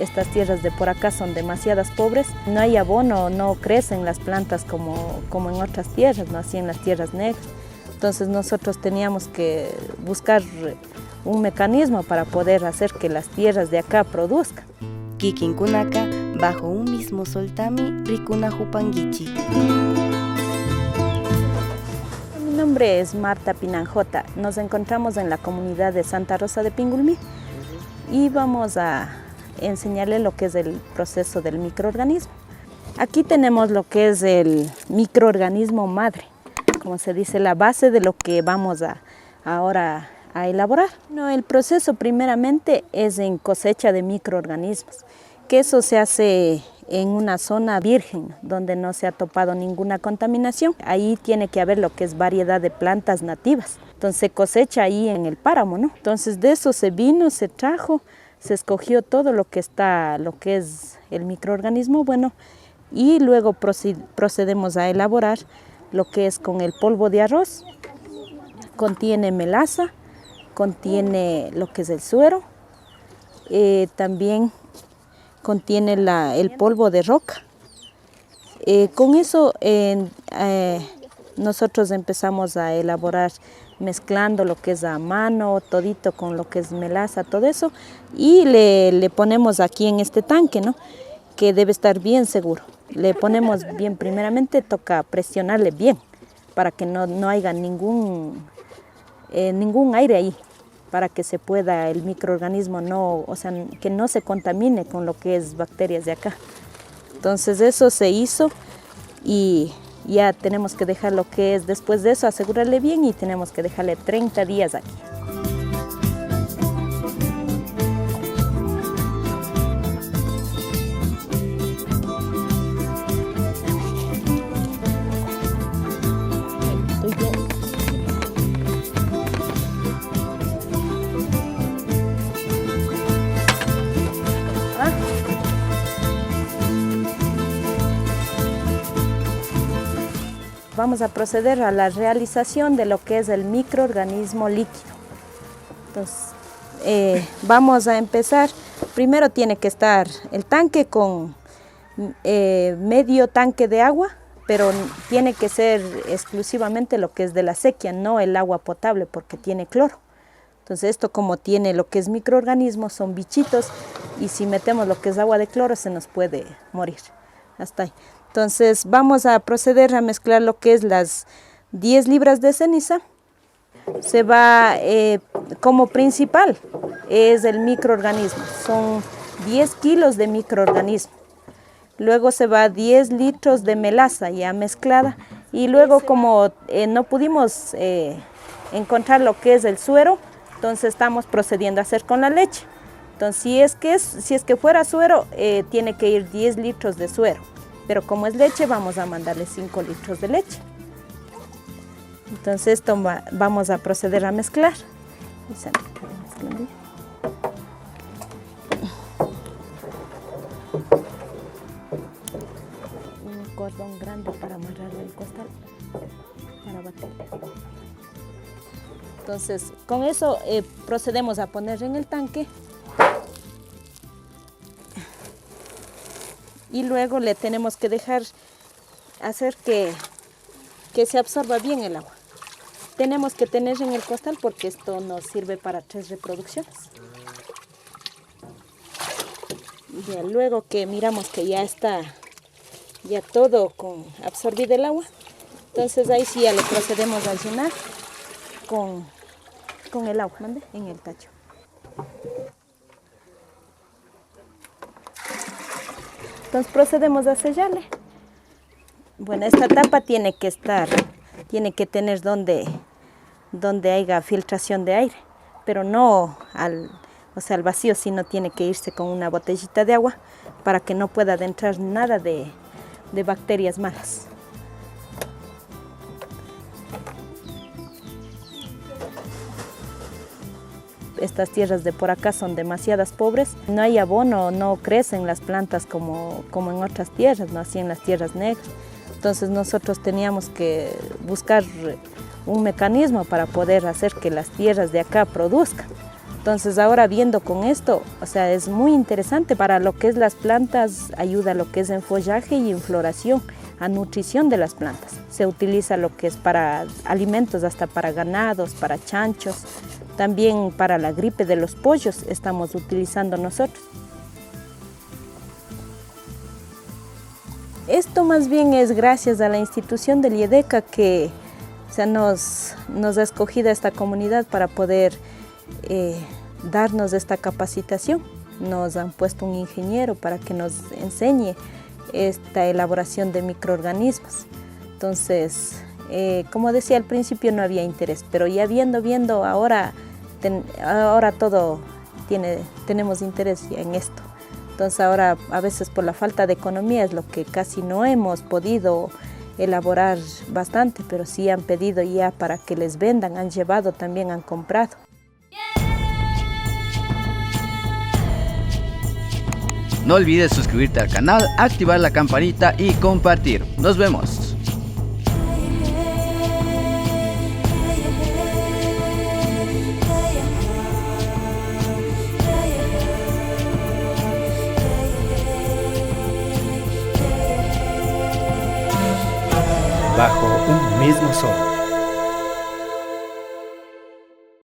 estas tierras de por acá son demasiadas pobres, no hay abono, no crecen las plantas como en otras tierras, no así en las tierras negras. Entonces nosotros teníamos que buscar un mecanismo para poder hacer que las tierras de acá produzcan. Kikinkunaka, bajo un mismo soltami, rikuna hupangichi. Mi nombre es Marta Pinanjota. Nos encontramos en la comunidad de Santa Rosa de Pingulmí y vamos a enseñarle lo que es el proceso del microorganismo. Aquí tenemos lo que es el microorganismo madre, como se dice, la base de lo que vamos ahora a elaborar. No, el proceso primeramente es en cosecha de microorganismos, que eso se hace en una zona virgen donde no se ha topado ninguna contaminación. Ahí tiene que haber lo que es variedad de plantas nativas. Entonces se cosecha ahí en el páramo, ¿no? Entonces de eso se vino, se trajo, se escogió todo lo que es el microorganismo, bueno, y luego procedemos a elaborar lo que es con el polvo de arroz. Contiene melaza, contiene lo que es el suero, también contiene el polvo de roca. Con eso nosotros empezamos a elaborar mezclando lo que es a mano, todito con lo que es melaza, todo eso, y le ponemos aquí en este tanque, ¿no? Que debe estar bien seguro. Le ponemos bien, primeramente toca presionarle bien para que no haya ningún aire ahí, para que se pueda el microorganismo que no se contamine con lo que es bacterias de acá. Entonces eso se hizo y ya tenemos que dejar lo que es después de eso, asegurarle bien y tenemos que dejarle 30 días aquí. Vamos a proceder a la realización de lo que es el microorganismo líquido. Entonces, vamos a empezar. Primero tiene que estar el tanque con medio tanque de agua, pero tiene que ser exclusivamente lo que es de la acequia, no el agua potable porque tiene cloro. Entonces esto como tiene lo que es microorganismos, son bichitos y si metemos lo que es agua de cloro se nos puede morir. Hasta ahí. Entonces vamos a proceder a mezclar lo que es las 10 libras de ceniza. Se va como principal, es el microorganismo, son 10 kilos de microorganismo. Luego se va 10 litros de melaza ya mezclada y luego como no pudimos encontrar lo que es el suero, entonces estamos procediendo a hacer con la leche. Entonces si es que fuera suero, tiene que ir 10 litros de suero. Pero como es leche, vamos a mandarle 5 litros de leche. Entonces esto vamos a proceder a mezclar. Un cordón grande para amarrarle el costal, para batir. Entonces con eso procedemos a poner en el tanque. Y luego le tenemos que dejar hacer que se absorba bien el agua. Tenemos que tener en el costal porque esto nos sirve para 3 reproducciones. Ya luego que miramos que ya está todo absorbido el agua, entonces ahí sí ya le procedemos a llenar con el agua en el tacho. Entonces procedemos a sellarle. Bueno, esta tapa tiene que tener donde haya filtración de aire, pero no al vacío, sino tiene que irse con una botellita de agua para que no pueda adentrar nada de bacterias malas. Estas tierras de por acá son demasiadas pobres, no hay abono, no crecen las plantas como en otras tierras, no así en las tierras negras. Entonces nosotros teníamos que buscar un mecanismo para poder hacer que las tierras de acá produzcan. Entonces ahora viendo con esto, o sea, es muy interesante para lo que es las plantas, ayuda a lo que es en follaje y en floración, a nutrición de las plantas. Se utiliza lo que es para alimentos, hasta para ganados, para chanchos, también para la gripe de los pollos estamos utilizando nosotros. Esto más bien es gracias a la institución del IEDECA que nos ha escogido a esta comunidad para poder darnos esta capacitación. Nos han puesto un ingeniero para que nos enseñe esta elaboración de microorganismos. Entonces, como decía al principio, no había interés, pero ya viendo ahora todo tenemos interés ya en esto. Entonces ahora a veces por la falta de economía es lo que casi no hemos podido elaborar bastante, pero sí han pedido ya para que les vendan, han llevado, también han comprado. No olvides suscribirte al canal, activar la campanita y compartir. Nos vemos. Bajo un mismo sol.